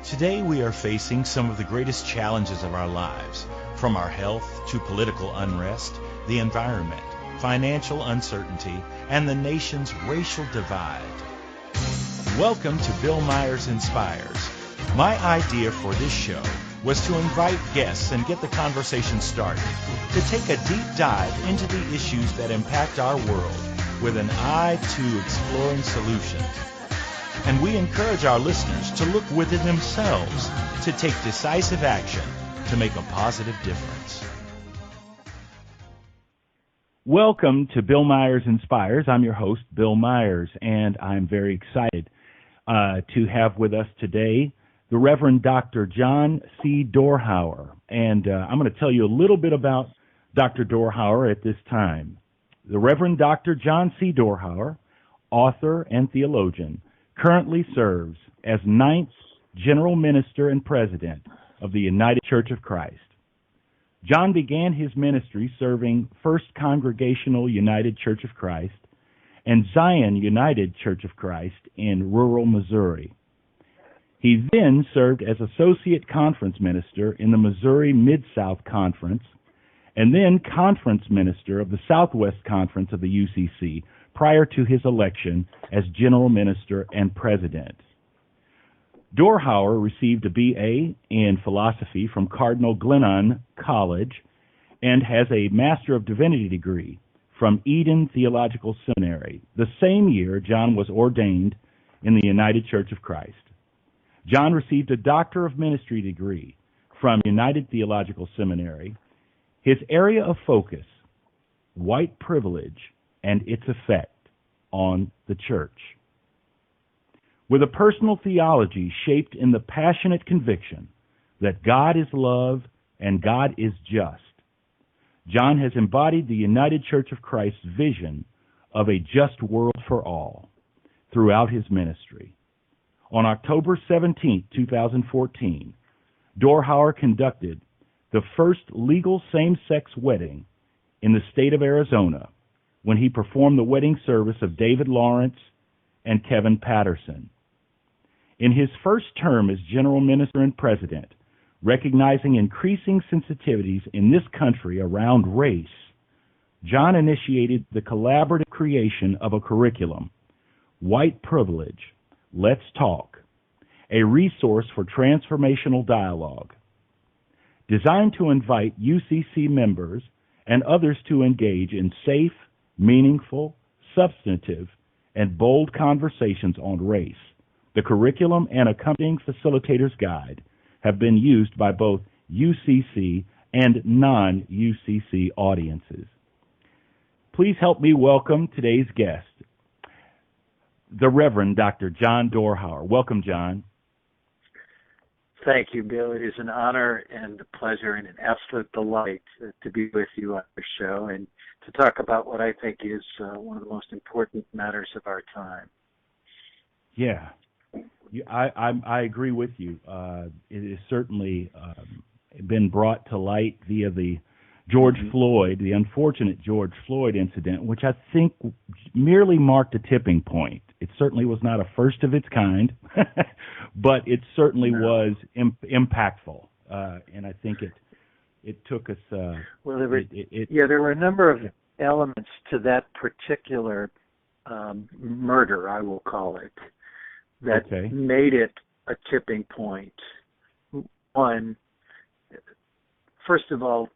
Today we are facing some of the greatest challenges of our lives, from our health to political unrest, the environment, financial uncertainty, and the nation's racial divide. Welcome to Bill Myers Inspires. My idea for this show was to invite guests and get the conversation started, to take a deep dive into the issues that impact our world with an eye to exploring solutions. And we encourage our listeners to look within themselves to take decisive action to make a positive difference. Welcome to Bill Myers Inspires. I'm your host, Bill Myers, and I'm very excited to have with us today the Reverend Dr. John C. Dorhauer. And I'm going to tell you a little bit about Dr. Dorhauer at this time. The Reverend Dr. John C. Dorhauer, author and theologian, currently serves as 9th General Minister and President of the United Church of Christ. John began his ministry serving First Congregational United Church of Christ and Zion United Church of Christ in rural Missouri. He then served as Associate Conference Minister in the Missouri Mid-South Conference and then Conference Minister of the Southwest Conference of the UCC prior to his election as General Minister and President. Dorhauer received a B.A. in philosophy from Cardinal Glennon College and has a Master of Divinity degree from Eden Theological Seminary. The same year, John was ordained in the United Church of Christ. John received a Doctor of Ministry degree from United Theological Seminary. His area of focus, white privilege and its effect on the church. With a personal theology shaped in the passionate conviction that God is love and God is just, John has embodied the United Church of Christ's vision of a just world for all throughout his ministry. On October 17, 2014, Dorhauer conducted the first legal same-sex wedding in the state of Arizona when he performed the wedding service of David Lawrence and Kevin Patterson. In his first term as General Minister and President, recognizing increasing sensitivities in this country around race, John initiated the collaborative creation of a curriculum, White Privilege, Let's Talk, a resource for transformational dialogue, designed to invite UCC members and others to engage in safe, meaningful, substantive, and bold conversations on race. The curriculum and accompanying facilitator's guide have been used by both UCC and non-UCC audiences. Please help me welcome today's guest, the Reverend Dr. John Dorhauer. Welcome, John. Thank you, Bill. It is an honor and a pleasure and an absolute delight to be with you on the show and to talk about what I think is one of the most important matters of our time. Yeah, I agree with you. It has certainly been brought to light via the the unfortunate George Floyd incident, which I think merely marked a tipping point. It certainly was not a first of its kind, but it certainly was impactful, and I think it took us. There were a number of elements to that particular murder, I will call it, that made it a tipping point. One, first of all,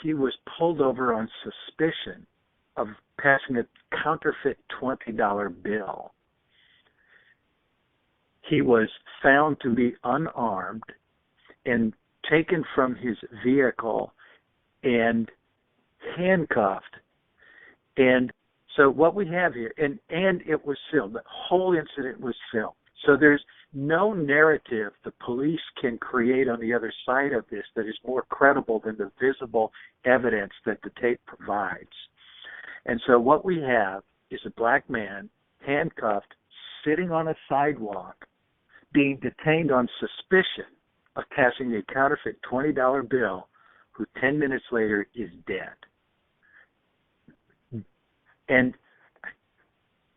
he was pulled over on suspicion of passing a counterfeit $20 bill. He was found to be unarmed and taken from his vehicle and handcuffed. And so what we have here, and it was filmed, the whole incident was filmed. So there's no narrative the police can create on the other side of this that is more credible than the visible evidence that the tape provides. And so what we have is a black man handcuffed, sitting on a sidewalk, being detained on suspicion of passing a counterfeit $20 bill, who 10 minutes later is dead. And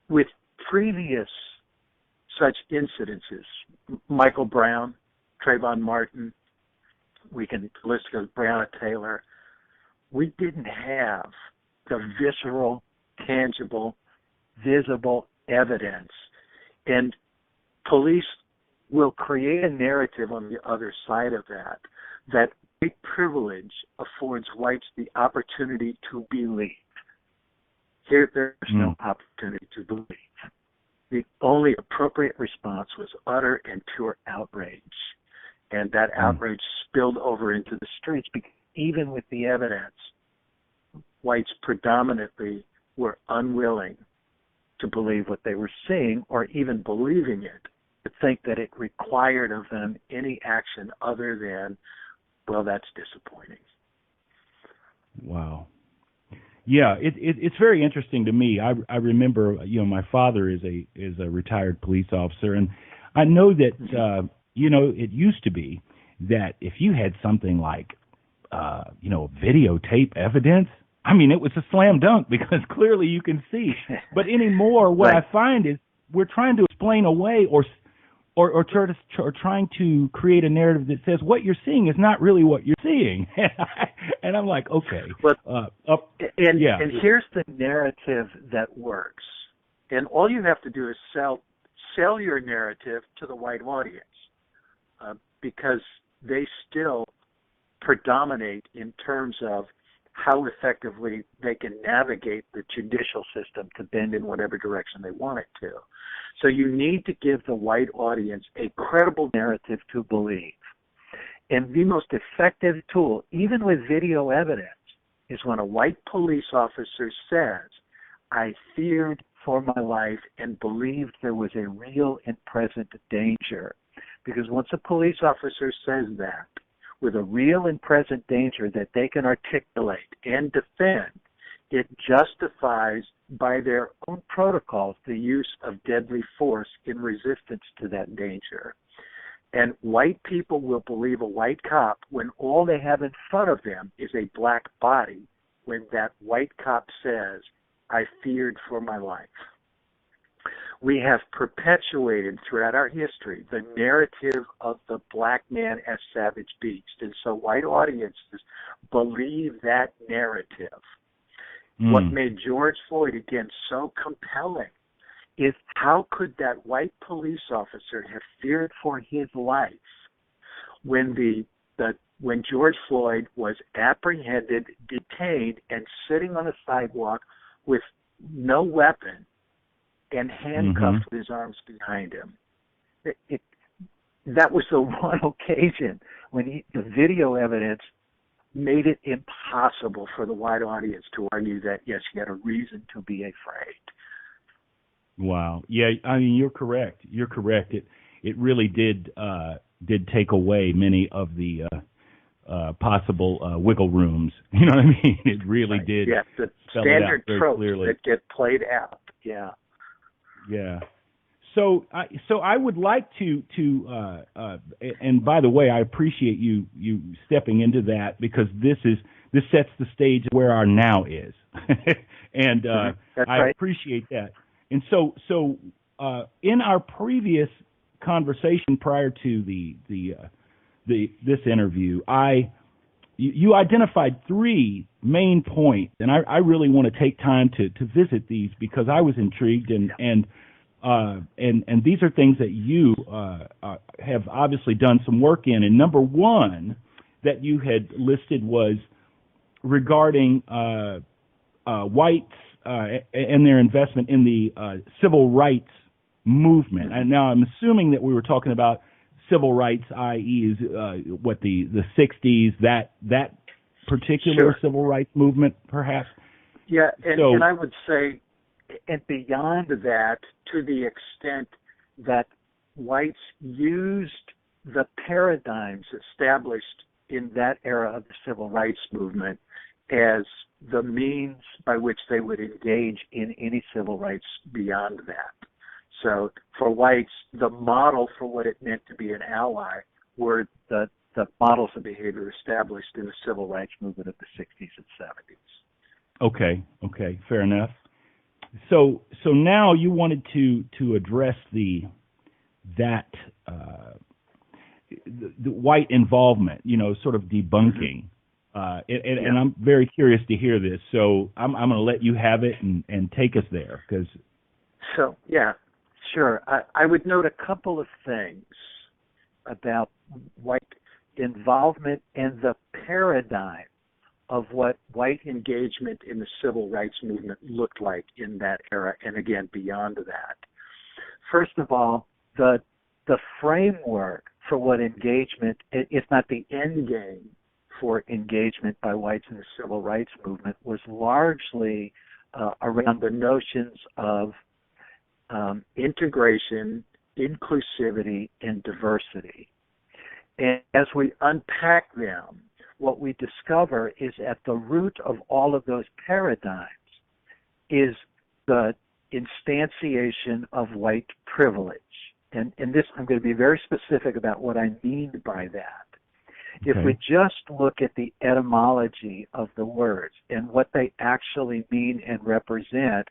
with previous such incidences, Michael Brown, Trayvon Martin, we can list goes Breonna Taylor. We didn't have the visceral, tangible, visible evidence. And police will create a narrative on the other side of that white privilege affords whites the opportunity to believe. Here, there's no opportunity to believe. The only appropriate response was utter and pure outrage. And that outrage spilled over into the streets because even with the evidence, whites predominantly were unwilling to believe what they were seeing or even believing it, to think that it required of them any action other than, well, that's disappointing. Wow. Yeah, it's very interesting to me. I remember, my father is a retired police officer, and I know that it used to be that if you had something like videotape evidence, I mean, it was a slam dunk because clearly you can see. But anymore, what right. I find is we're trying to explain away or trying to create a narrative that says what you're seeing is not really what you're seeing. And I'm like, okay. But, and here's the narrative that works. And all you have to do is sell your narrative to the white audience because they still predominate in terms of how effectively they can navigate the judicial system to bend in whatever direction they want it to. So you need to give the white audience a credible narrative to believe. And the most effective tool, even with video evidence, is when a white police officer says, I feared for my life and believed there was a real and present danger. Because once a police officer says that, with a real and present danger that they can articulate and defend, it justifies by their own protocols the use of deadly force in resistance to that danger. And white people will believe a white cop when all they have in front of them is a black body, when that white cop says, I feared for my life. We have perpetuated throughout our history the narrative of the black man as savage beast. And so white audiences believe that narrative. What made George Floyd, again, so compelling is how could that white police officer have feared for his life when when George Floyd was apprehended, detained, and sitting on a sidewalk with no weapon and handcuffed with his arms behind him. That was the one occasion when the video evidence made it impossible for the white audience to argue that, yes, he had a reason to be afraid. Wow. Yeah, I mean, you're correct. You're correct. It really did take away many of the possible wiggle rooms. You know what I mean? It really did. Yes, the spell standard it out very tropes clearly. that get played out. Yeah. Yeah. So I would like to and by the way, I appreciate you stepping into that because this sets the stage where our now is, and That's I right. appreciate that. And so in our previous conversation prior to this interview, you identified three main points, and I really want to take time to visit these because I was intrigued and these are things that you have obviously done some work in. And number one that you had listed was regarding whites and their investment in the civil rights movement. And now I'm assuming that we were talking about civil rights, i.e., what the 60s, that particular civil rights movement, perhaps. Yeah, and I would say, and beyond that, to the extent that whites used the paradigms established in that era of the civil rights movement as the means by which they would engage in any civil rights beyond that. So for whites, the model for what it meant to be an ally were the models of behavior established in the civil rights movement of the 60s and 70s. Okay, fair enough. So now you wanted to address the the white involvement, sort of debunking. And I'm very curious to hear this, so I'm going to let you have it and take us there. So, yeah, sure. I would note a couple of things about white involvement and the paradigm of what white engagement in the civil rights movement looked like in that era, and again, beyond that. First of all, the framework for what engagement, if not the end game for engagement by whites in the civil rights movement, was largely around the notions of integration, inclusivity, and diversity. And as we unpack them, what we discover is at the root of all of those paradigms is the instantiation of white privilege. And this, I'm going to be very specific about what I mean by that. Okay. If we just look at the etymology of the words and what they actually mean and represent,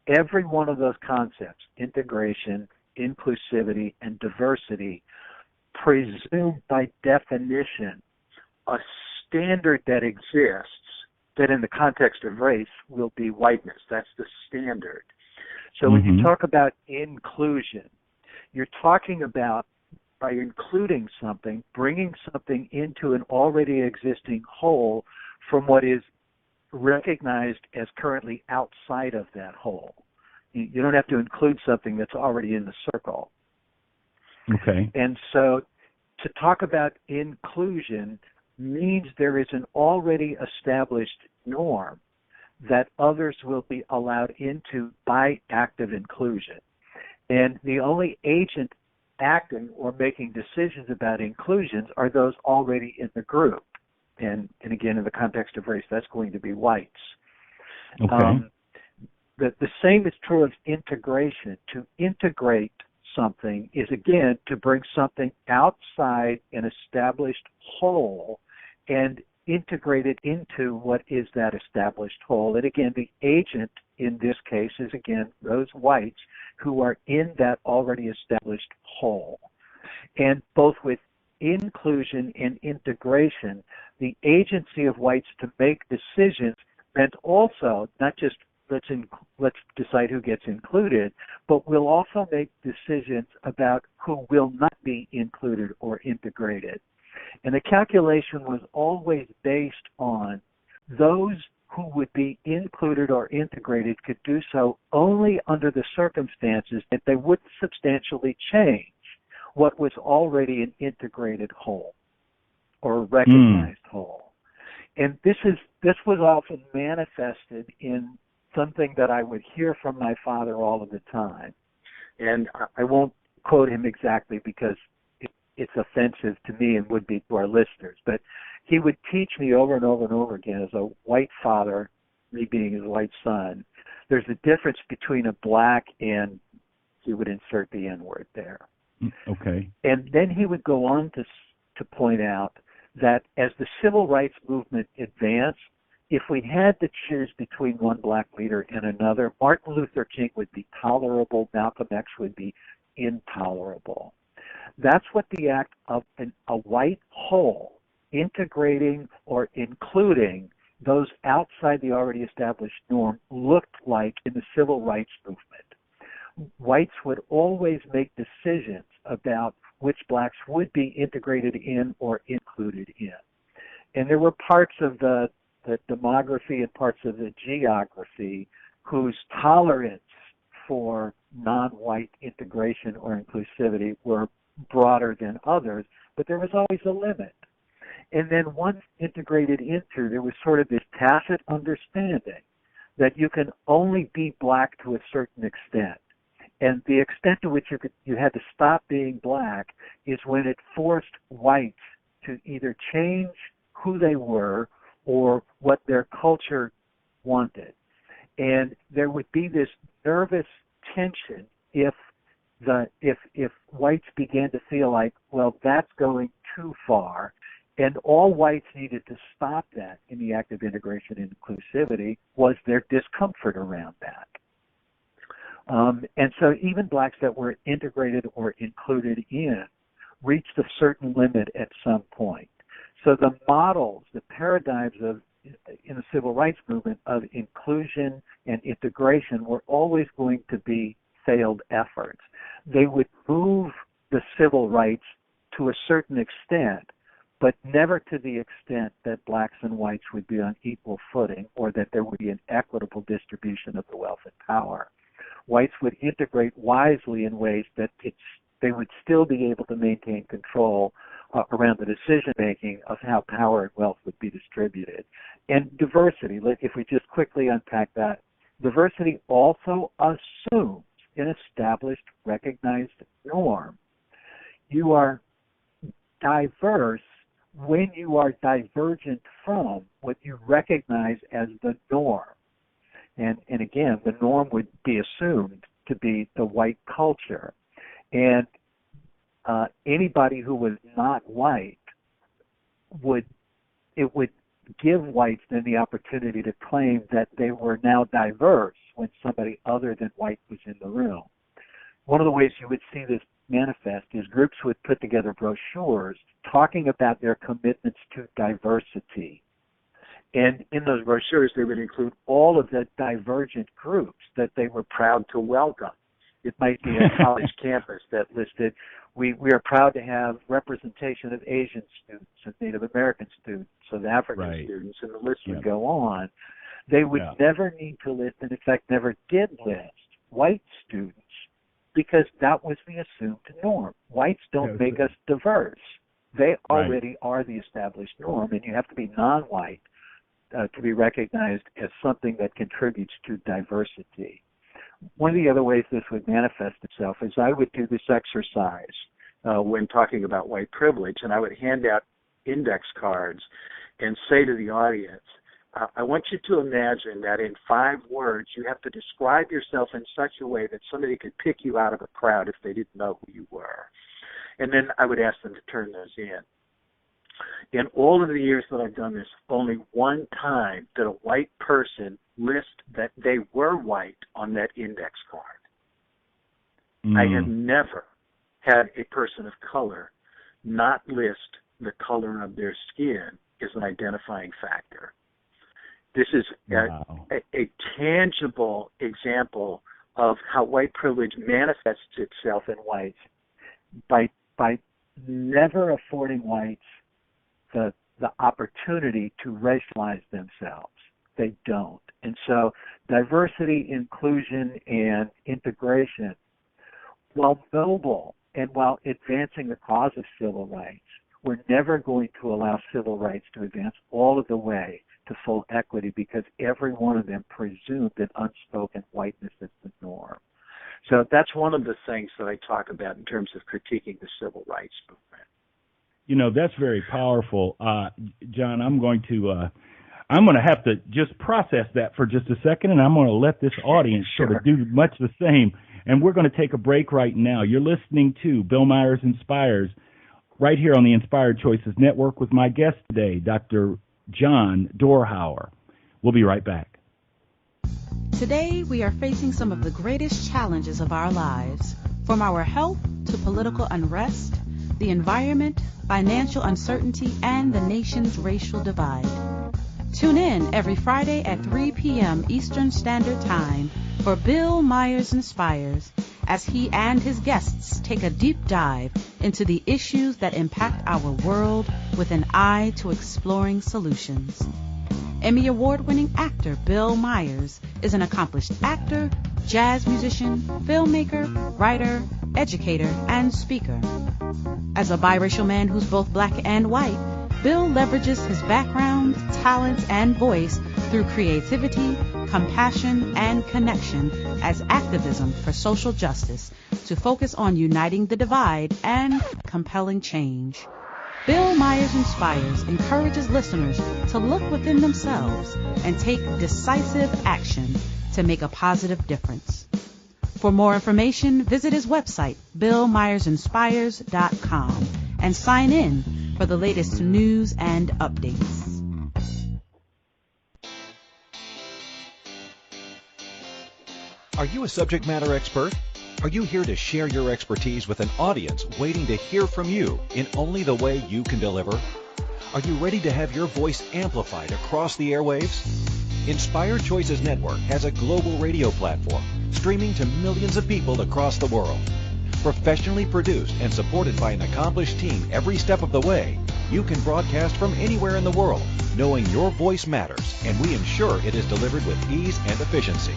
every one of those concepts, integration, inclusivity, and diversity, presume by definition a standard that exists that in the context of race will be whiteness. That's the standard. So when you talk about inclusion, you're talking about, by including something, bringing something into an already existing whole from what is recognized as currently outside of that whole. You don't have to include something that's already in the circle. Okay. And so to talk about inclusion means there is an already established norm that others will be allowed into by active inclusion. And the only agent acting or making decisions about inclusions are those already in the group. And again, in the context of race, that's going to be whites. Okay. The same is true of integration. To integrate something is, again, to bring something outside an established whole and integrate it into what is that established whole. And again, the agent in this case is, again, those whites who are in that already established whole. And both with inclusion and integration, the agency of whites to make decisions meant also not just let's decide who gets included, but we'll also make decisions about who will not be included or integrated. And the calculation was always based on those who would be included or integrated could do so only under the circumstances that they wouldn't substantially change what was already an integrated whole or a recognized whole. And this was often manifested in something that I would hear from my father all of the time. And I won't quote him exactly because it's offensive to me and would be to our listeners, but he would teach me over and over and over again as a white father, me being his white son, there's a difference between a black and, he would insert the N-word there. Okay. And then he would go on to point out that as the civil rights movement advanced, if we had to choose between one black leader and another, Martin Luther King would be tolerable, Malcolm X would be intolerable. That's what the act of a white whole, integrating or including those outside the already established norm, looked like in the civil rights movement. Whites would always make decisions about which blacks would be integrated in or included in. And there were parts of the demography and parts of the geography whose tolerance for non-white integration or inclusivity were broader than others, but there was always a limit. And then once integrated into, there was sort of this tacit understanding that you can only be black to a certain extent. And the extent to which you had to stop being black is when it forced whites to either change who they were or what their culture wanted. And there would be this nervous tension if whites began to feel like, well, that's going too far, and all whites needed to stop that in the act of integration and inclusivity was their discomfort around that. And so even blacks that were integrated or included in reached a certain limit at some point. So the models, the paradigms in the civil rights movement of inclusion and integration were always going to be failed efforts. They would move the civil rights to a certain extent, but never to the extent that blacks and whites would be on equal footing or that there would be an equitable distribution of the wealth and power. Whites would integrate wisely in ways that they would still be able to maintain control around the decision-making of how power and wealth would be distributed. And diversity, if we just quickly unpack that, diversity also assumes an established, recognized norm. You are diverse when you are divergent from what you recognize as the norm. And again, the norm would be assumed to be the white culture. And anybody who was not white would give whites then the opportunity to claim that they were now diverse when somebody other than white was in the room. One of the ways you would see this manifest is groups would put together brochures talking about their commitments to diversity. And in those brochures, they would include all of the divergent groups that they were proud to welcome. It might be a college campus that listed, we are proud to have representation of Asian students, of Native American students, of African students, and the list would go on. They would never need to list, and in fact never did list, white students because that was the assumed norm. Whites don't make us diverse. They already are the established norm, and you have to be non-white to be recognized as something that contributes to diversity. One of the other ways this would manifest itself is I would do this exercise when talking about white privilege, and I would hand out index cards and say to the audience, I want you to imagine that in 5 words you have to describe yourself in such a way that somebody could pick you out of a crowd if they didn't know who you were. And then I would ask them to turn those in. In all of the years that I've done this, only one time did a white person list that they were white on that index card. I have never had a person of color not list the color of their skin as an identifying factor. This is a tangible example of how white privilege manifests itself in whites by never affording whites the opportunity to racialize themselves. They don't. And so diversity, inclusion, and integration, while noble and while advancing the cause of civil rights, we're never going to allow civil rights to advance all of the way to full equity because every one of them presumed an unspoken whiteness as the norm. So that's one of the things that I talk about in terms of critiquing the civil rights movement. You know, that's very powerful. John, I'm going to have to just process that for just a second, and I'm going to let this audience sort of do much the same. And we're going to take a break right now. You're listening to Bill Myers Inspires right here on the Inspired Choices Network with my guest today, Dr. John Dorhauer. We'll be right back. Today, we are facing some of the greatest challenges of our lives, from our health to political unrest, the environment, financial uncertainty, and the nation's racial divide. Tune in every Friday at 3 p.m. Eastern Standard Time for Bill Myers Inspires as he and his guests take a deep dive into the issues that impact our world with an eye to exploring solutions. Emmy Award-winning actor Bill Myers is an accomplished actor, jazz musician, filmmaker, writer, educator, and speaker. As a biracial man who's both black and white, Bill leverages his background, talents, and voice through creativity, compassion, and connection as activism for social justice to focus on uniting the divide and compelling change. Bill Myers Inspires encourages listeners to look within themselves and take decisive action to make a positive difference. For more information, visit his website, BillMyersInspires.com, and sign in for the latest news and updates. Are you a subject matter expert? Are you here to share your expertise with an audience waiting to hear from you in only the way you can deliver? Are you ready to have your voice amplified across the airwaves? Inspired Choices Network has a global radio platform streaming to millions of people across the world. Professionally produced and supported by an accomplished team every step of the way, you can broadcast from anywhere in the world, knowing your voice matters, and we ensure it is delivered with ease and efficiency.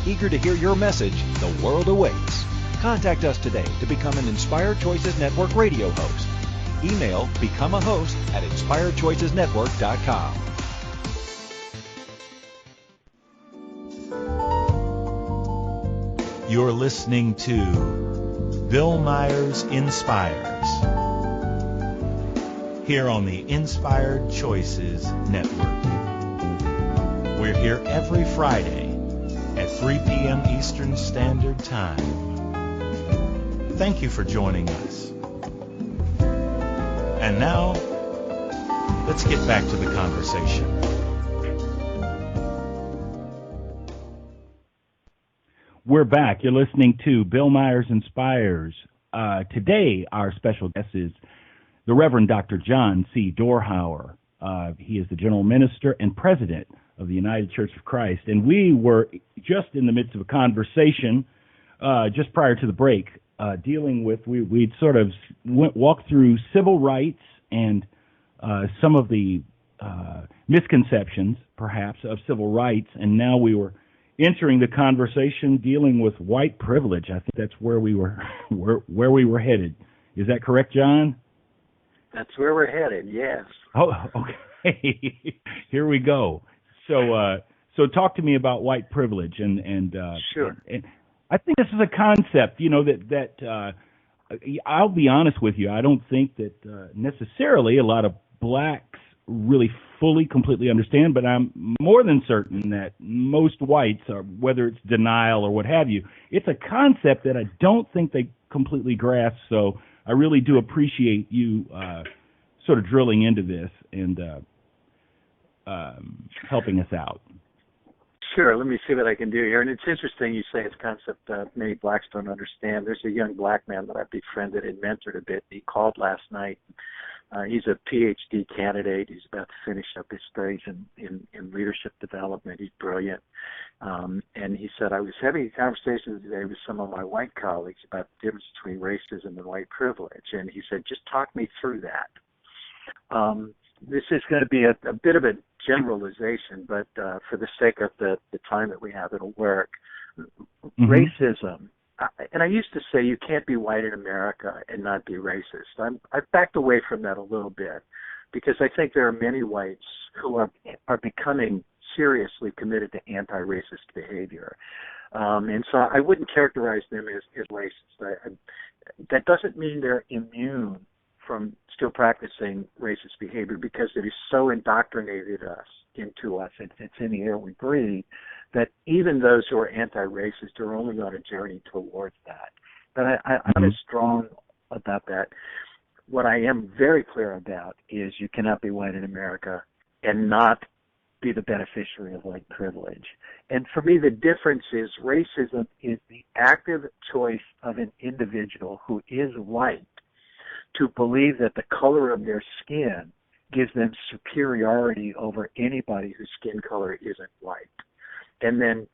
Eager to hear your message, the world awaits. Contact us today to become an Inspired Choices Network radio host. Email becomeahost@inspiredchoicesnetwork.com. You're listening to Bill Myers Inspires here on the Inspired Choices Network. We're here every Friday at 3 p.m. Eastern Standard Time. Thank you for joining us. And now, let's get back to the conversation. We're back. You're listening to Bill Myers Inspires. Today, our special guest is the Reverend Dr. John C. Dorhauer. He is the General Minister and President of the United Church of Christ. And we were just in the midst of a conversation just prior to the break dealing with, we'd sort of walked through civil rights and some of the misconceptions, perhaps, of civil rights. And now we were entering the conversation dealing with white privilege. I think that's where we were where we were headed. Is that correct, John? That's where we're headed, yes. Oh, okay. Here we go. So talk to me about white privilege and sure. And I think this is a concept, that I'll be honest with you. I don't think that necessarily a lot of blacks really fully, completely understand, but I'm more than certain that most whites, or whether it's denial or what have you, it's a concept that I don't think they completely grasp. So I really do appreciate you sort of drilling into this and helping us out. Sure. Let me see what I can do here. And it's interesting you say it's a concept many blacks don't understand. There's a young black man that I befriended and mentored a bit. He called last night. He's a PhD candidate. He's about to finish up his studies in leadership development. He's brilliant. And he said, I was having a conversation today with some of my white colleagues about the difference between racism and white privilege. And he said, just talk me through that. This is going to be a bit of a generalization, but for the sake of the time that we have, it'll work. Mm-hmm. Racism. And I used to say you can't be white in America and not be racist. I've backed away from that a little bit because I think there are many whites who are becoming seriously committed to anti-racist behavior. And so I wouldn't characterize them as racist. That doesn't mean they're immune from still practicing racist behavior because it is so indoctrinated into us. It's in the air we breathe that even those who are anti-racist are only on a journey towards that. But I'm as strong about that. What I am very clear about is you cannot be white in America and not be the beneficiary of white privilege. And for me, the difference is racism is the active choice of an individual who is white to believe that the color of their skin gives them superiority over anybody whose skin color isn't white, and then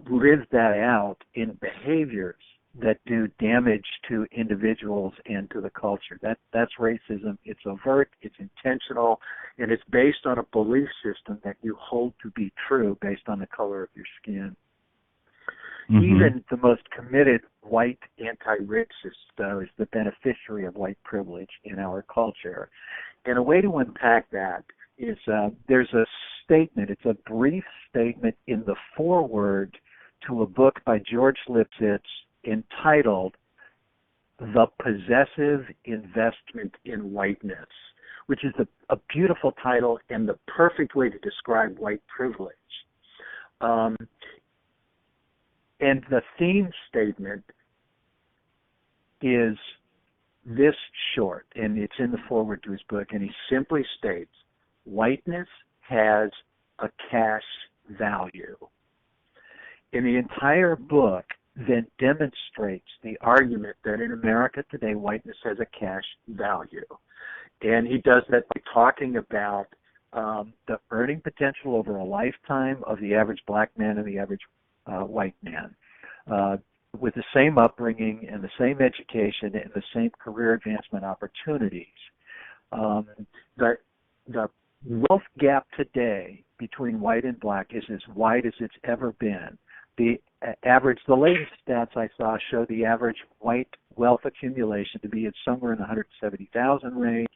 live that out in behaviors that do damage to individuals and to the culture. That's racism. It's overt, it's intentional, and it's based on a belief system that you hold to be true based on the color of your skin. Mm-hmm. Even the most committed white anti-racist, though, is the beneficiary of white privilege in our culture. And a way to unpack that is there's a statement, it's a brief statement in the foreword to a book by George Lipsitz entitled The Possessive Investment in Whiteness, which is a beautiful title and the perfect way to describe white privilege. And the theme statement is this short, and it's in the foreword to his book, and he simply states, whiteness has a cash value. In the entire book, then demonstrates the argument that in America today, whiteness has a cash value. And he does that by talking about the earning potential over a lifetime of the average black man and the average white man. With the same upbringing and the same education and the same career advancement opportunities. The wealth gap today between white and black is as wide as it's ever been. The latest stats I saw show the average white wealth accumulation to be at somewhere in the 170,000 range.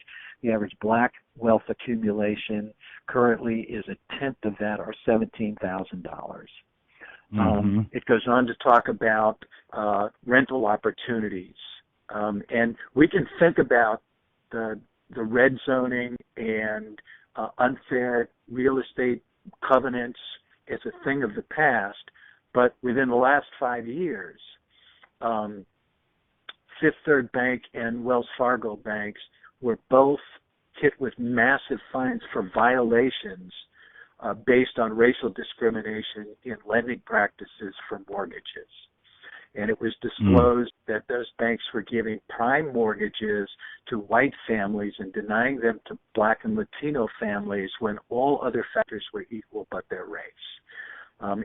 The average black wealth accumulation currently is a tenth of that, or $17,000. It goes on to talk about rental opportunities. And we can think about the red zoning and unfair real estate covenants as a thing of the past, but within the last 5 years, Fifth Third Bank and Wells Fargo banks were both hit with massive fines for violations based on racial discrimination in lending practices for mortgages. And it was disclosed that those banks were giving prime mortgages to white families and denying them to black and Latino families when all other factors were equal but their race.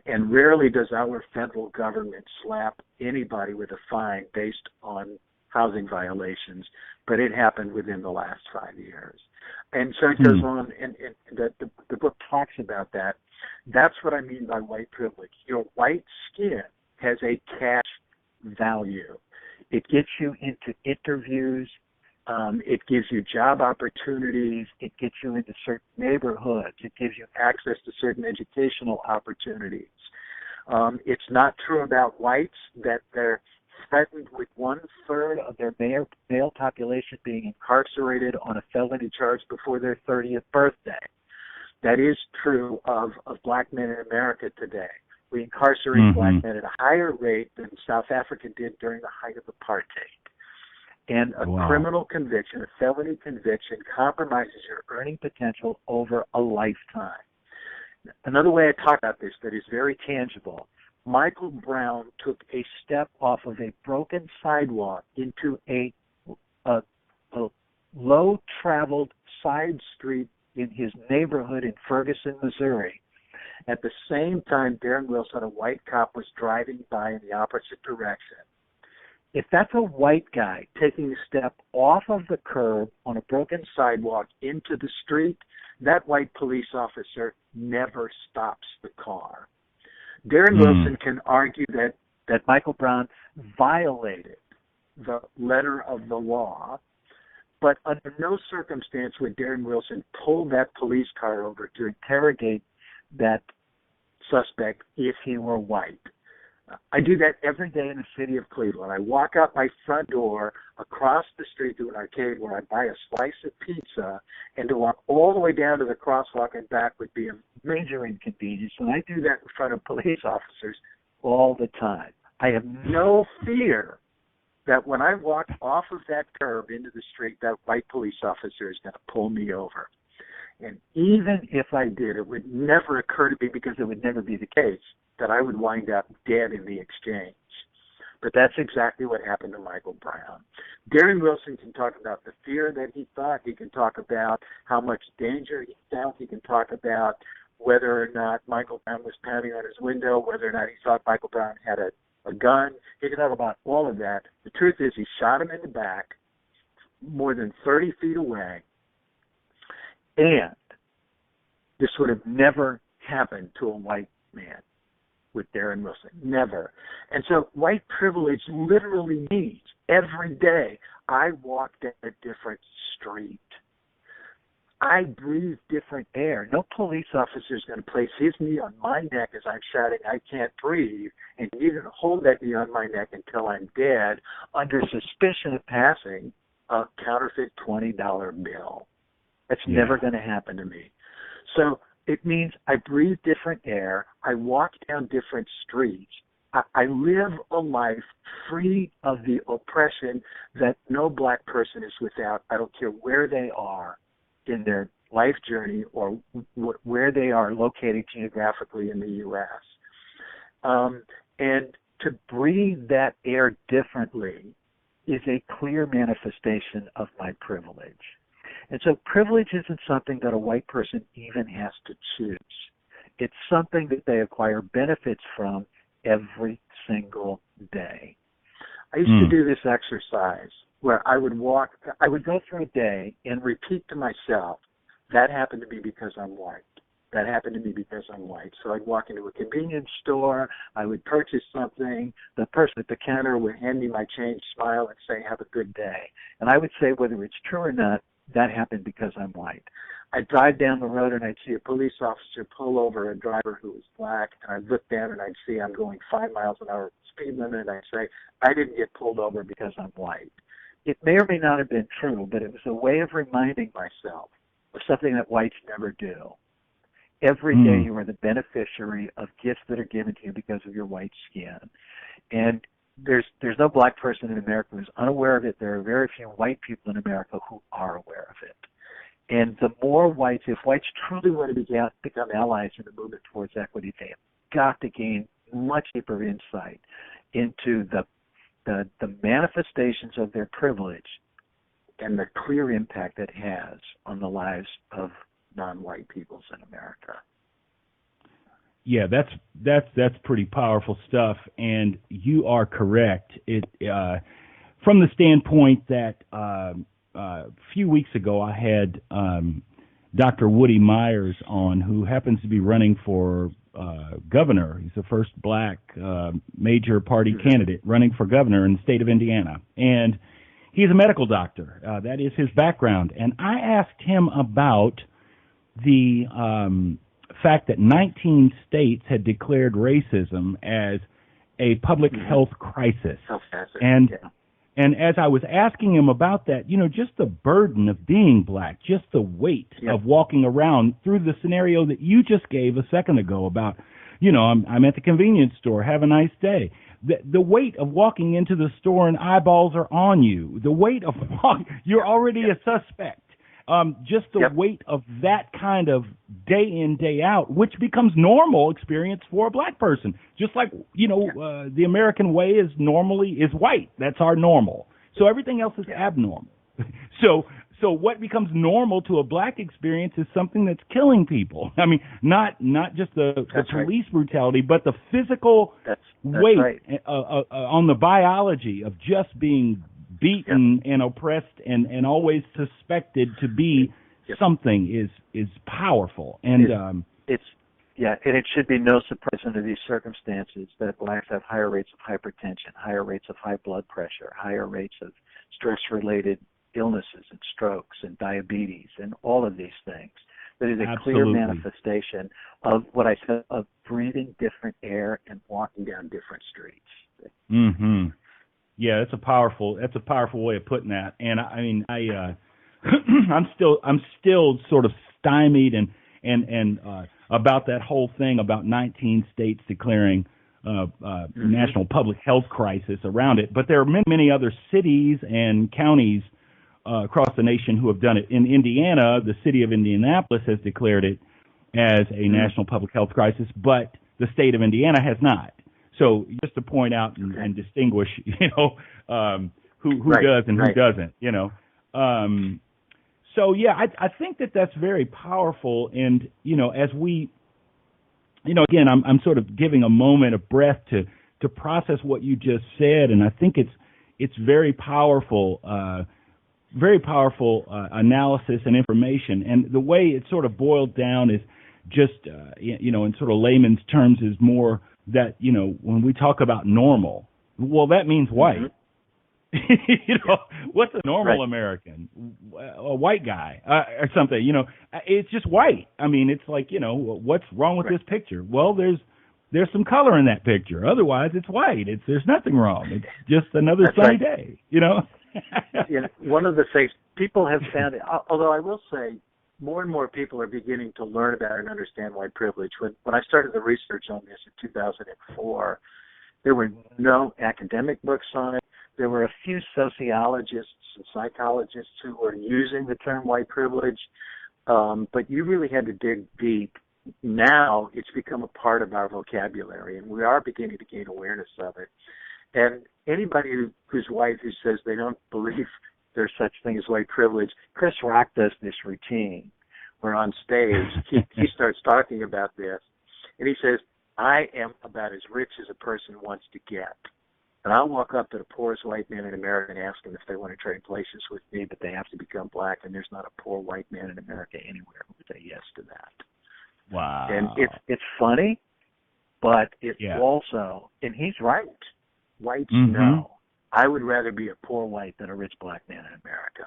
And rarely does our federal government slap anybody with a fine based on housing violations, but it happened within the last 5 years. And so it goes on, and the book talks about that. That's what I mean by white privilege. Your white skin has a cash value. It gets you into interviews. It gives you job opportunities. It gets you into certain neighborhoods. It gives you access to certain educational opportunities. It's not true about whites that they're threatened with 1/3 of their male population being incarcerated on a felony charge before their 30th birthday. That is true of black men in America today. We incarcerate black men at a higher rate than South Africa did during the height of apartheid. And a criminal conviction, a felony conviction, compromises your earning potential over a lifetime. Another way I talk about this that is very tangible, Michael Brown took a step off of a broken sidewalk into a low-traveled side street in his neighborhood in Ferguson, Missouri. At the same time, Darren Wilson, a white cop, was driving by in the opposite direction. If that's a white guy taking a step off of the curb on a broken sidewalk into the street, that white police officer never stops the car. Darren Wilson can argue that Michael Brown violated the letter of the law, but under no circumstance would Darren Wilson pull that police car over to interrogate that suspect if he were white. I do that every day in the city of Cleveland. I walk out my front door across the street to an arcade where I buy a slice of pizza, and to walk all the way down to the crosswalk and back would be a major inconvenience. And I do that in front of police officers all the time. I have no fear that when I walk off of that curb into the street, that white police officer is going to pull me over. And even if I did, it would never occur to me, because it would never be the case, that I would wind up dead in the exchange. But that's exactly what happened to Michael Brown. Darren Wilson can talk about the fear that he thought. He can talk about how much danger he felt. He can talk about whether or not Michael Brown was pounding on his window, whether or not he thought Michael Brown had a gun. He can talk about all of that. The truth is, he shot him in the back more than 30 feet away. And this would have never happened to a white man with Darren Wilson. Never. And so white privilege literally means every day I walk down a different street. I breathe different air. No police officer is going to place his knee on my neck as I'm shouting, "I can't breathe," and he's going to hold that knee on my neck until I'm dead under suspicion of passing a counterfeit $20 bill. That's never going to happen to me. So it means I breathe different air. I walk down different streets. I live a life free of the oppression that no black person is without. I don't care where they are in their life journey or where they are located geographically in the U.S. And to breathe that air differently is a clear manifestation of my privilege. And so privilege isn't something that a white person even has to choose. It's something that they acquire benefits from every single day. I used to do this exercise where I would go through a day and repeat to myself, that happened to be because I'm white. That happened to me because I'm white. So I'd walk into a convenience store, I would purchase something, the person at the counter would hand me my change, smile, and say, have a good day. And I would say, whether it's true or not, that happened because I'm white. I'd drive down the road and I'd see a police officer pull over a driver who was black, and I'd look down and I'd see I'm going 5 miles an hour speed limit, and I'd say, I didn't get pulled over because I'm white. It may or may not have been true, but it was a way of reminding myself of something that whites never do. Every day you are the beneficiary of gifts that are given to you because of your white skin. And there's no black person in America who's unaware of it. There are very few white people in America who are aware of it. And the more whites, if whites truly want to become allies in the movement towards equity, they have got to gain much deeper insight into the manifestations of their privilege and the clear impact it has on the lives of non-white peoples in America. Yeah, that's pretty powerful stuff, and you are correct. It from the standpoint that a few weeks ago I had Dr. Woody Myers on, who happens to be running for governor. He's the first black major party candidate running for governor in the state of Indiana, and he's a medical doctor. That is his background, and I asked him about the fact that 19 states had declared racism as a public health crisis. And as I was asking him about that, just the burden of being black, just the weight of walking around through the scenario that you just gave a second ago about, I'm at the convenience store, have a nice day. The weight of walking into the store and eyeballs are on you. The weight of you're already a suspect. Just the weight of that kind of day in, day out, which becomes normal experience for a black person. Just like, the American way is white. That's our normal. So everything else is abnormal. So what becomes normal to a black experience is something that's killing people. I mean, not just the police brutality, but the physical weight on the biology of just being beaten and oppressed and always suspected to be something is powerful. And and it should be no surprise under these circumstances that blacks have higher rates of hypertension, higher rates of high blood pressure, higher rates of stress-related illnesses and strokes and diabetes and all of these things. That is a clear manifestation of what I said, of breathing different air and walking down different streets. Mm-hmm. Yeah, that's a powerful way of putting that. And I'm still sort of stymied and about that whole thing about 19 states declaring national public health crisis around it. But there are many other cities and counties across the nation who have done it. In Indiana, the city of Indianapolis has declared it as a national public health crisis, but the state of Indiana has not. So just to point out and distinguish, who does and who doesn't, So I think that's very powerful. And as we, again, I'm sort of giving a moment of breath to process what you just said, and I think it's very powerful analysis and information. And the way it sort of boiled down is just in sort of layman's terms is more that, when we talk about normal, well, that means white. What's a normal American? A white guy or something, it's just white. I mean, it's like, what's wrong with this picture? Well, there's some color in that picture. Otherwise, it's white. There's nothing wrong. It's just another sunny day, One of the things people have found, although I will say, more and more people are beginning to learn about and understand white privilege. When I started the research on this in 2004, there were no academic books on it. There were a few sociologists and psychologists who were using the term white privilege, but you really had to dig deep now it's become a part of our vocabulary, and we are beginning to gain awareness of it. And anybody who's white who says they don't believe there's such thing as white privilege, Chris Rock does this routine where on stage he starts talking about this, and he says, I am about as rich as a person wants to get. And I'll walk up to the poorest white man in America and ask them if they want to trade places with me, but they have to become black, and there's not a poor white man in America anywhere who would say yes to that. Wow. And it's funny, but it's also, and he's right, whites know. I would rather be a poor white than a rich black man in America.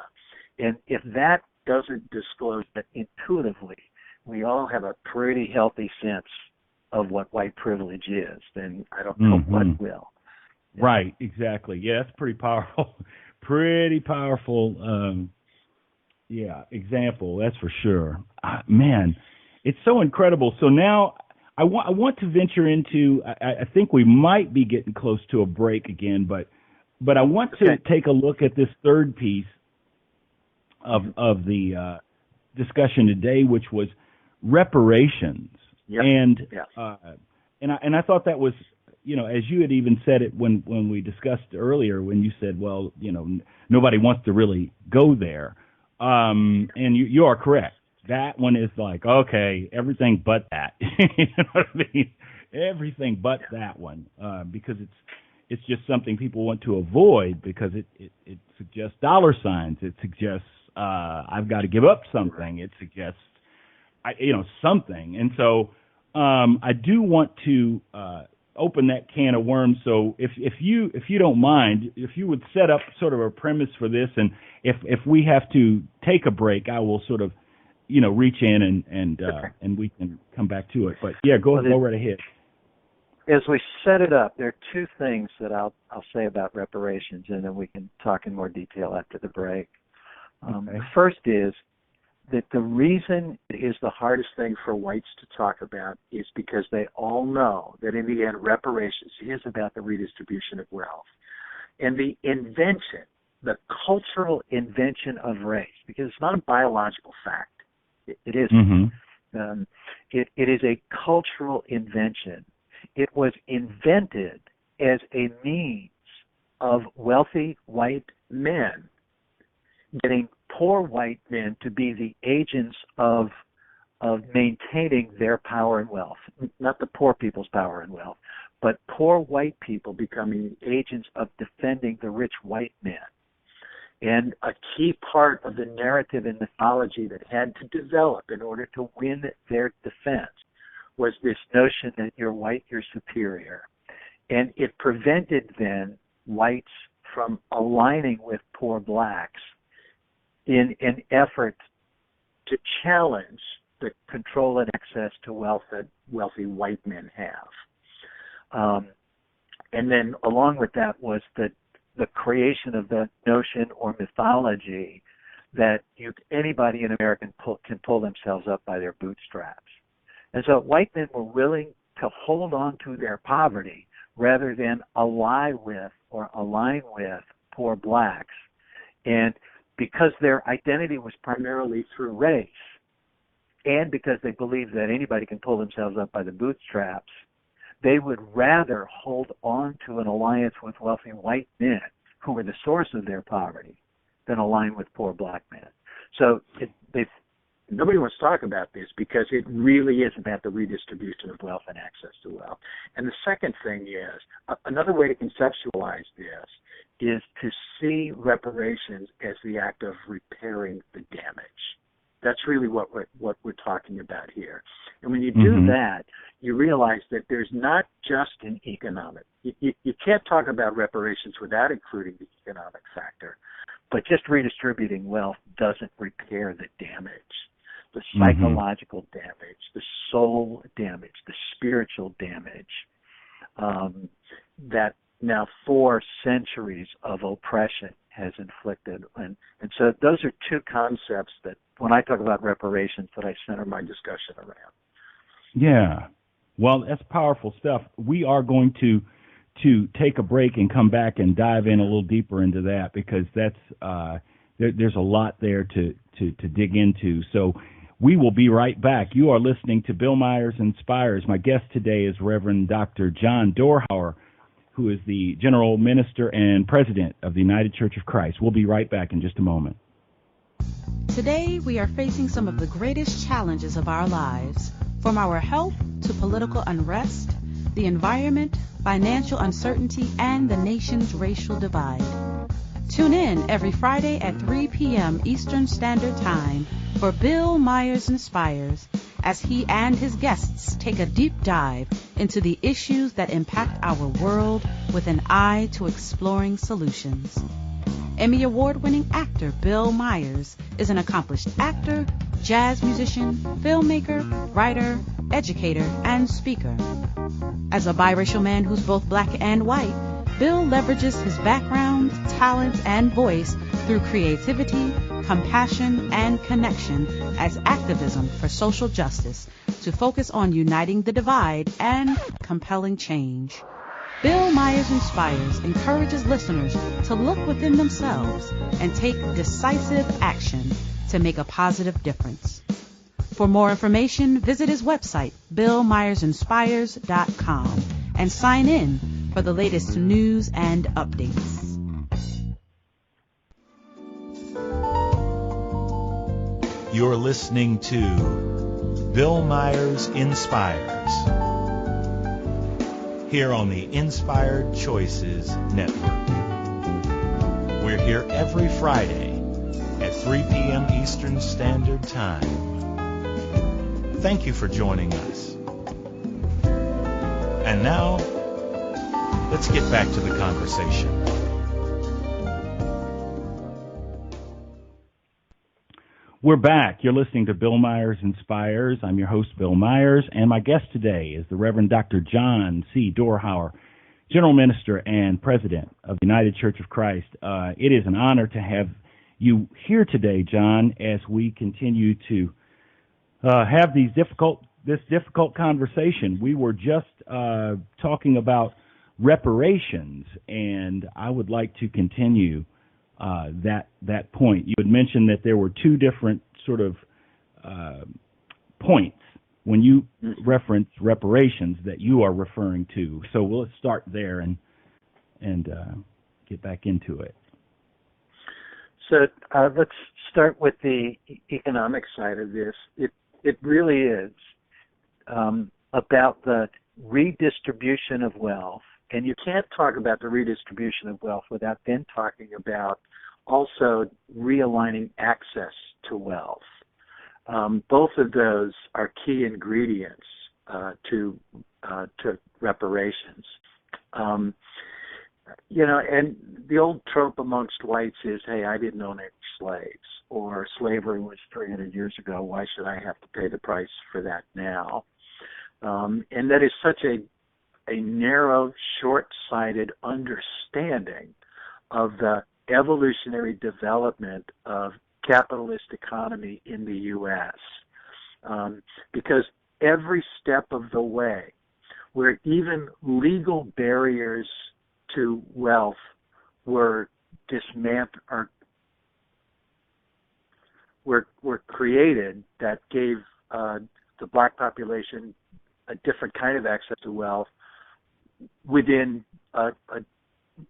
And if that doesn't disclose that intuitively, we all have a pretty healthy sense of what white privilege is, then I don't know what will. Yeah. Right, exactly. Yeah, that's pretty powerful. Pretty powerful, example, that's for sure. Man, it's so incredible. So now I want to venture into, I think we might be getting close to a break again, but I want to take a look at this third piece of the discussion today, which was reparations. Yep. And I thought that was, as you had even said it when we discussed earlier, when you said, well, nobody wants to really go there. And you are correct. That one is like, okay, everything but that. You know what I mean? Everything but that one, because it's just something people want to avoid because it suggests dollar signs. It suggests I've got to give up something. It suggests something. And so I do want to open that can of worms. So if you don't mind, if you would set up sort of a premise for this, and if we have to take a break, I will sort of reach in and we can come back to it. But go right ahead. As we set it up, there are two things that I'll say about reparations, and then we can talk in more detail after the break. The first is that the reason it is the hardest thing for whites to talk about is because they all know that in the end, reparations is about the redistribution of wealth. And the invention, the cultural invention of race, because it's not a biological fact. It isn't. It is a cultural invention. It was invented as a means of wealthy white men getting poor white men to be the agents of maintaining their power and wealth, not the poor people's power and wealth, but poor white people becoming agents of defending the rich white men. And a key part of the narrative and mythology that had to develop in order to win their defense was this notion that you're white, you're superior. And it prevented then whites from aligning with poor blacks in an effort to challenge the control and access to wealth that wealthy white men have. And then along with that was the creation of the notion or mythology that anybody in America can pull themselves up by their bootstraps. And so white men were willing to hold on to their poverty rather than ally with or align with poor blacks. And because their identity was primarily through race, and because they believed that anybody can pull themselves up by the bootstraps, they would rather hold on to an alliance with wealthy white men who were the source of their poverty than align with poor black men. So nobody wants to talk about this because it really is about the redistribution of wealth and access to wealth. And the second thing is, another way to conceptualize this is to see reparations as the act of repairing the damage. That's really what we're talking about here. And when you do that, you realize that there's not just an economic. You can't talk about reparations without including the economic factor. But just redistributing wealth doesn't repair the damage, the psychological damage, the soul damage, the spiritual damage that now 4 centuries of oppression has inflicted. And so those are two concepts that when I talk about reparations that I center my discussion around. Yeah. Well, that's powerful stuff. We are going to take a break and come back and dive in a little deeper into that because that's there's a lot there to dig into. So We will be right back. You are listening to Bill Myers Inspires. My guest today is Reverend Dr. John Dorhauer, who is the General Minister and President of the United Church of Christ. We'll be right back in just a moment. Today, we are facing some of the greatest challenges of our lives, from our health to political unrest, the environment, financial uncertainty, and the nation's racial divide. Tune in every Friday at 3 p.m. Eastern Standard Time for Bill Myers Inspires, as he and his guests take a deep dive into the issues that impact our world with an eye to exploring solutions. Emmy Award-winning actor Bill Myers is an accomplished actor, jazz musician, filmmaker, writer, educator, and speaker. As a biracial man who's both black and white, Bill leverages his background, talent, and voice through creativity, compassion, and connection as activism for social justice to focus on uniting the divide and compelling change. Bill Myers Inspires encourages listeners to look within themselves and take decisive action to make a positive difference. For more information, visit his website, BillMyersInspires.com, and sign in for the latest news and updates. You're listening to Bill Myers Inspires, here on the Inspired Choices Network. We're here every Friday at 3 p.m. Eastern Standard Time. Thank you for joining us. And now, let's get back to the conversation. We're back. You're listening to Bill Myers Inspires. I'm your host, Bill Myers, and my guest today is the Reverend Dr. John C. Dorhauer, General Minister and President of the United Church of Christ. It is an honor to have you here today, John, as we continue to have this difficult conversation. We were just talking about reparations, and I would like to continue that point. You had mentioned that there were two different sort of points when you reference reparations that you are referring to. So let's start there and get back into it. So let's start with the economic side of this. It really is about the redistribution of wealth. And you can't talk about the redistribution of wealth without then talking about also realigning access to wealth. Both of those are key ingredients to reparations. And the old trope amongst whites is, hey, I didn't own any slaves, or slavery was 300 years ago. Why should I have to pay the price for that now? And that is such a narrow, short-sighted understanding of the evolutionary development of capitalist economy in the U.S. Because every step of the way, where even legal barriers to wealth were dismantled or were created, that gave the black population a different kind of access to wealth within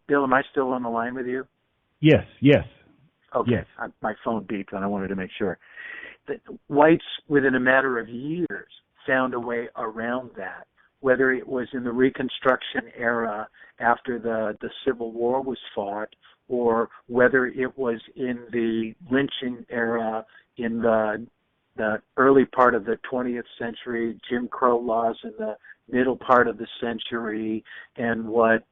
Bill, am I still on the line with you? Yes. Okay. Yes. My phone beeped, and I wanted to make sure. The whites, within a matter of years, found a way around that, whether it was in the Reconstruction era after the Civil War was fought, or whether it was in the lynching era in the early part of the 20th century, Jim Crow laws in the middle part of the century, and what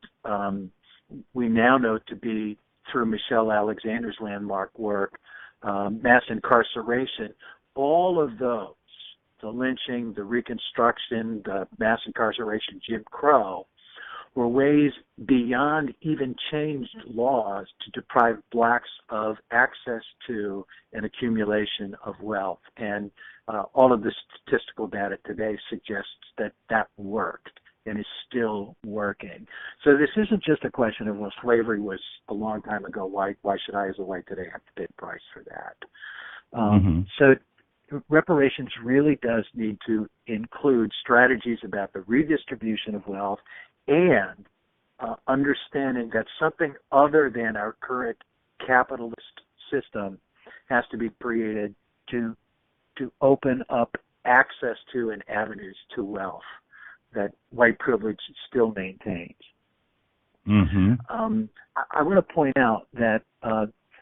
we now know to be, through Michelle Alexander's landmark work, mass incarceration. All of those, the lynching, the Reconstruction, the mass incarceration, Jim Crow, were ways beyond even changed laws to deprive blacks of access to an accumulation of wealth. And all of the statistical data today suggests that worked and is still working. So this isn't just a question of, well, slavery was a long time ago. Why should I as a white today have to pay the price for that? So reparations really does need to include strategies about the redistribution of wealth and understanding that something other than our current capitalist system has to be created to open up access to and avenues to wealth that white privilege still maintains. Mm-hmm. I want to point out that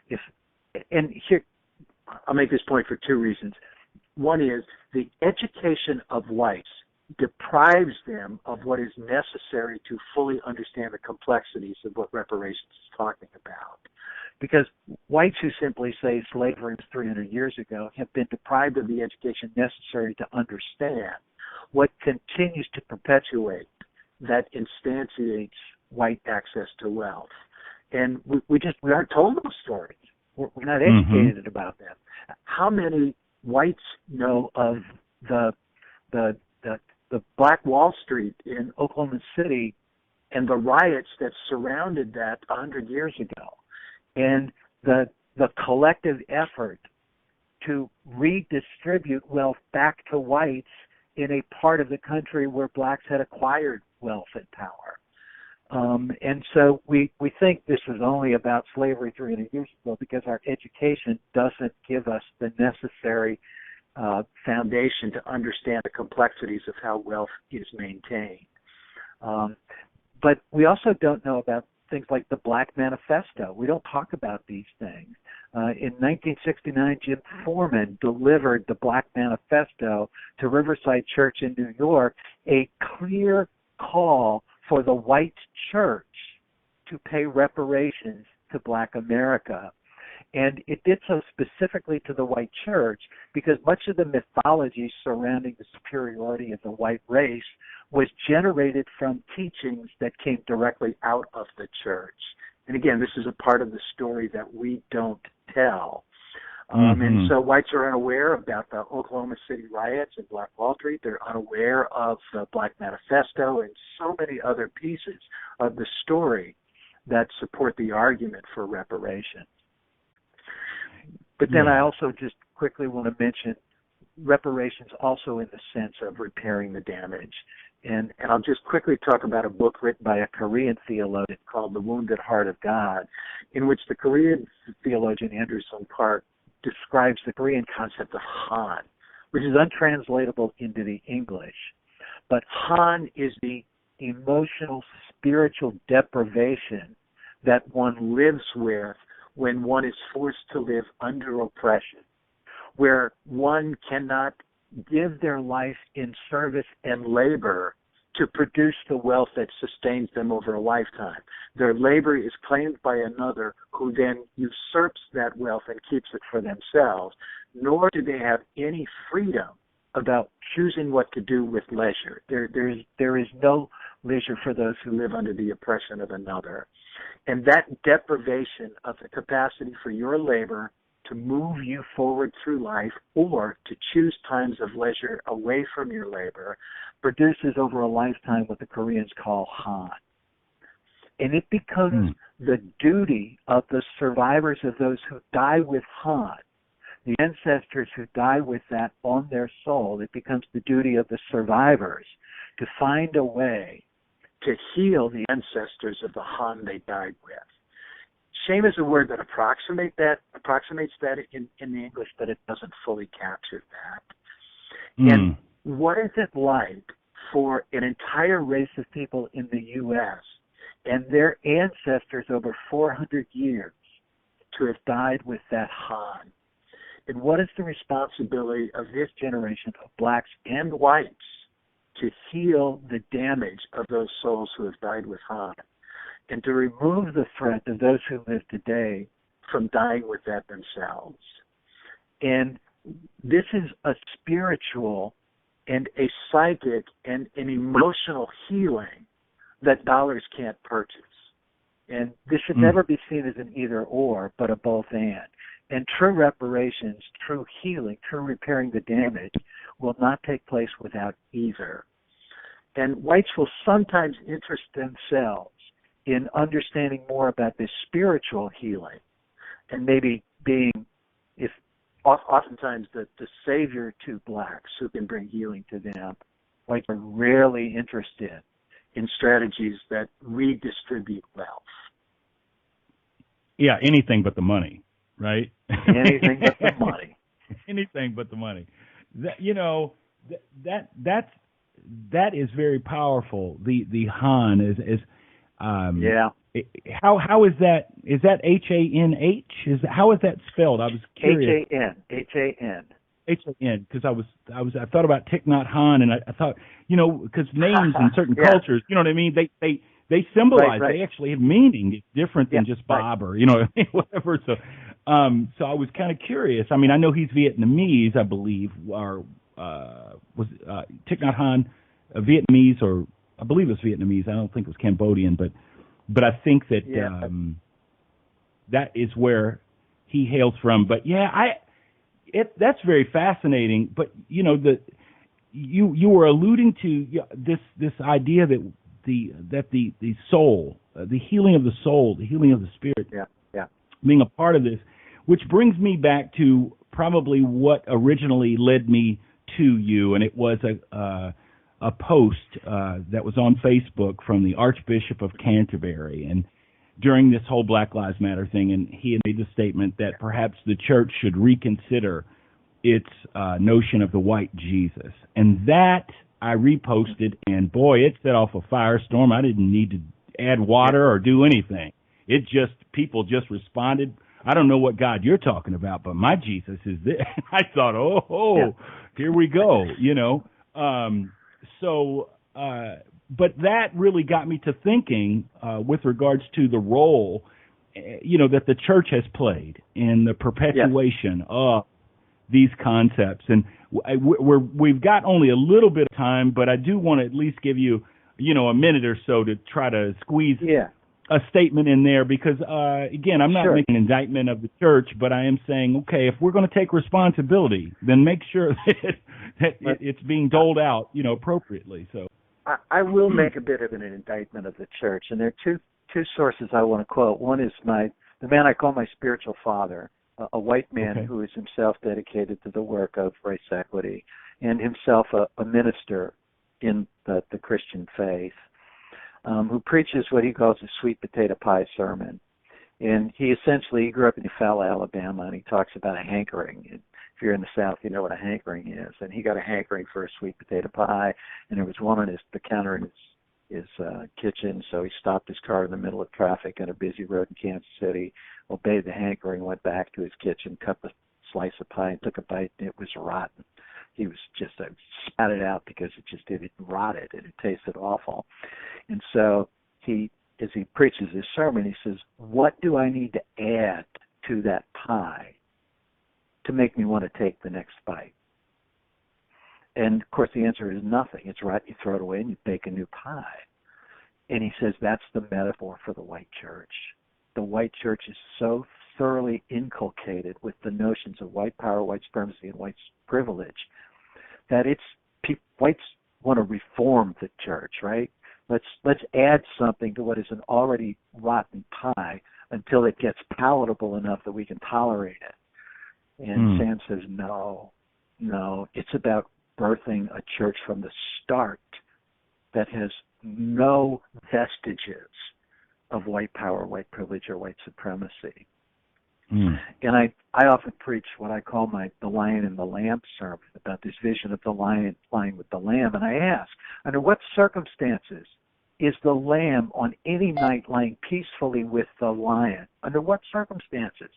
here I'll make this point for two reasons. One is the education of whites deprives them of what is necessary to fully understand the complexities of what reparations is talking about. Because whites who simply say slavery was 300 years ago have been deprived of the education necessary to understand what continues to perpetuate that instantiates white access to wealth. And we aren't told those stories. We're not educated about them. How many whites know of the Black Wall Street in Oklahoma City and the riots that surrounded that 100 years ago, and the collective effort to redistribute wealth back to whites in a part of the country where blacks had acquired wealth and power? And so we think this is only about slavery 300 years ago because our education doesn't give us the necessary foundation to understand the complexities of how wealth is maintained. But we also don't know about things like the Black Manifesto. We don't talk about these things. In 1969, Jim Foreman delivered the Black Manifesto to Riverside Church in New York, a clear call for the white church to pay reparations to Black America. And it did so specifically to the white church because much of the mythology surrounding the superiority of the white race was generated from teachings that came directly out of the church. And again, this is a part of the story that we don't tell. And so whites are unaware about the Oklahoma City riots and Black Wall Street. They're unaware of the Black Manifesto and so many other pieces of the story that support the argument for reparations. But then I also just quickly want to mention reparations also in the sense of repairing the damage. And I'll just quickly talk about a book written by a Korean theologian called The Wounded Heart of God, in which the Korean theologian Andrew Sung Park describes the Korean concept of Han, which is untranslatable into the English. But Han is the emotional, spiritual deprivation that one lives with when one is forced to live under oppression, where one cannot give their life in service and labor to produce the wealth that sustains them over a lifetime. Their labor is claimed by another who then usurps that wealth and keeps it for themselves, nor do they have any freedom about choosing what to do with leisure. There is no leisure for those who live under the oppression of another. And that deprivation of the capacity for your labor to move you forward through life or to choose times of leisure away from your labor produces over a lifetime what the Koreans call Han. And it becomes the duty of the survivors of those who die with Han, the ancestors who die with that on their soul. It becomes the duty of the survivors to find a way to heal the ancestors of the Han they died with. Shame is a word that approximates that in the English, but it doesn't fully capture that. And what is it like for an entire race of people in the U.S. and their ancestors over 400 years to have died with that Han? And what is the responsibility of this generation of blacks and whites to heal the damage of those souls who have died with Han, and to remove the threat of those who live today from dying with that themselves? And this is a spiritual and a psychic and an emotional healing that dollars can't purchase. And this should never be seen as an either or, but a both and. And true reparations, true healing, true repairing the damage will not take place without either. And whites will sometimes interest themselves in understanding more about this spiritual healing and maybe being, if oftentimes the savior to blacks who can bring healing to them, whites are rarely interested in strategies that redistribute wealth. Yeah, anything but the money, right? Anything but the money. Anything but the money. That is very powerful. The Han is yeah. How is that? Is that HANH? How is that spelled? I was curious. HAN. Because I thought about Thich Nhat Hanh, and I thought, because names in certain cultures, you know what I mean? They symbolize. Right. They actually have meaning. It's different than just Bob or whatever. So I was kind of curious. I mean, I know he's Vietnamese, I believe, or was Thich Nhat Hanh Vietnamese, or I believe it was Vietnamese. I don't think it was Cambodian, but I think that that is where he hails from. But that's very fascinating. But you were alluding to this idea that the soul, the healing of the soul, the healing of the spirit, being a part of this, which brings me back to probably what originally led me to you, and it was a post that was on Facebook from the Archbishop of Canterbury, and during this whole Black Lives Matter thing, and he had made the statement that perhaps the church should reconsider its notion of the white Jesus, and that I reposted, and boy, it set off a firestorm. I didn't need to add water or do anything. People just responded. I don't know what God you're talking about, but my Jesus is this. I thought, here we go, but that really got me to thinking with regards to the role, that the church has played in the perpetuation of these concepts. And we've got only a little bit of time, but I do want to at least give you, a minute or so to try to squeeze a statement in there, because, again, I'm not making an indictment of the church, but I am saying, okay, if we're going to take responsibility, then make sure that it's being doled out, appropriately. So I will make a bit of an indictment of the church, and there are two sources I want to quote. One is the man I call my spiritual father, a white man who is himself dedicated to the work of race equity, and himself a minister in the Christian faith, who preaches what he calls a sweet potato pie sermon. And he grew up in Eufaula, Alabama, and he talks about a hankering. And if you're in the South, you know what a hankering is. And he got a hankering for a sweet potato pie, and there was one on the counter in his kitchen, so he stopped his car in the middle of traffic on a busy road in Kansas City, obeyed the hankering, went back to his kitchen, cut the slice of pie, and took a bite, and it was rotten. He was just spat it out because it rotted and it tasted awful. And so as he preaches his sermon, he says, what do I need to add to that pie to make me want to take the next bite? And, of course, the answer is nothing. It's right. You throw it away and you bake a new pie. And he says that's the metaphor for the white church. The white church is so thoroughly inculcated with the notions of white power, white supremacy, and white privilege that whites want to reform the church, right? Let's add something to what is an already rotten pie until it gets palatable enough that we can tolerate it. And Sam says, no, it's about birthing a church from the start that has no vestiges of white power, white privilege, or white supremacy. And I often preach what I call the lion and the lamb sermon, about this vision of the lion lying with the lamb. And I ask, under what circumstances is the lamb on any night lying peacefully with the lion? Under what circumstances?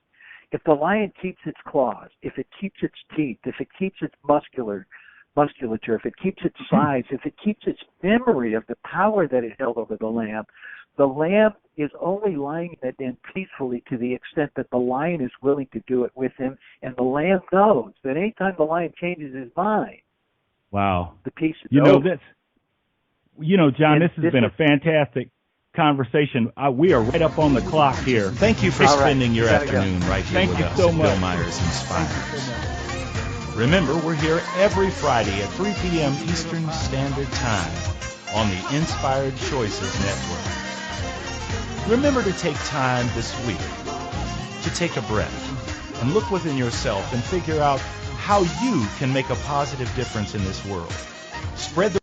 If the lion keeps its claws, if it keeps its teeth, if it keeps its musculature, if it keeps its size, if it keeps its memory of the power that it held over the lamb is only lying in that den peacefully to the extent that the lion is willing to do it with him, and the lamb knows that anytime the lion changes his mind, the peace is over. John, this has been a fantastic conversation. We are right up on the clock here. Thank you for spending your afternoon right here with us. Thank you so much. Bill Myers Inspires. Remember, we're here every Friday at 3 p.m. Eastern Standard Time on the Inspired Choices Network. Remember to take time this week to take a breath and look within yourself and figure out how you can make a positive difference in this world. Spread the